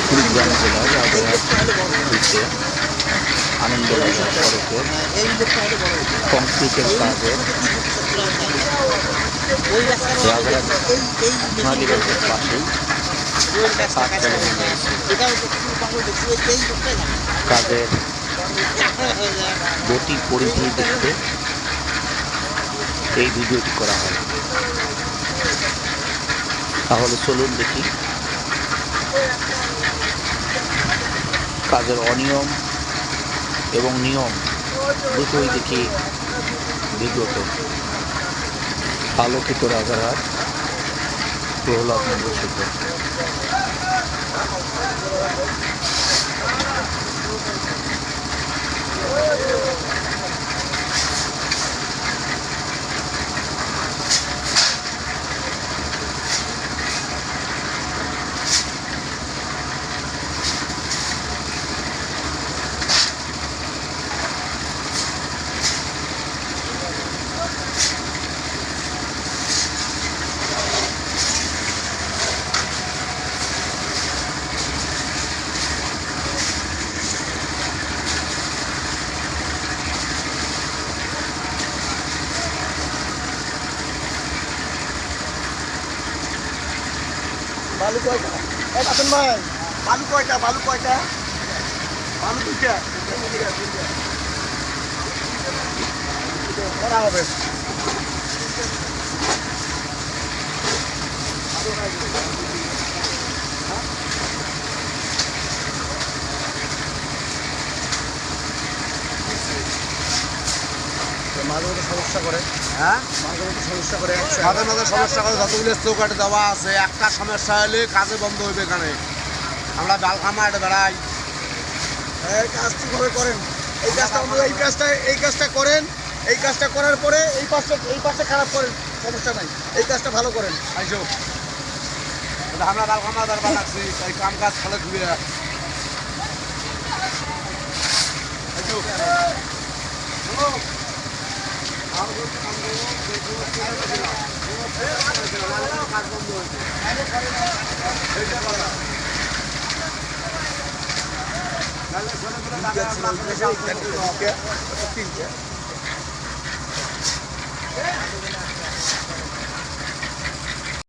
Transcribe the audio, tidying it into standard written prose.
কুড়িগ্রাম জেলার রাজারহাটে আনন্দবাজার সড়কের কংক্রিটের কাজের রাজারহাট সোনালীগঞ্জের পাশেই কাজ চালানো হয়েছে। কাজের গতি পরিধি দেখতে এই ভিডিওটি করা হয়। তাহলে চলুন দেখি কাজের অনিয়ম এবং নিয়ম দুটোই দেখি ভিডিওতে। আলোকিত রাজারহাট প্রহ্লাদ নির্বাচিত। বালু কয়টা? আসেন ভাই, বালু কয়টা? বালু কয়টা? বালু দুইটা করা হবে। মাঝে মধ্যে সমস্যা করে, হ্যাঁ মাঝে মধ্যে সমস্যা করে, মাঝে মাঝে সমস্যা করে। যতগুলো চৌকাঠে দেওয়া আছে, একটা সমস্যা হলে কাজে বন্ধ হইবে। এখানে আমরা বালখামা এটা বেড়াই। এই কাজ ঠিকভাবে করেন, এই কাজটা এই কাজটা করেন। এই কাজটা করার পরে এই পাশটা খারাপ করেন, সমস্যা নাই। এই কাজটা ভালো করেন। আইসো আমরা বালখামা দরবার লাগছি, এই কাম কাজ ভালো ঘুরে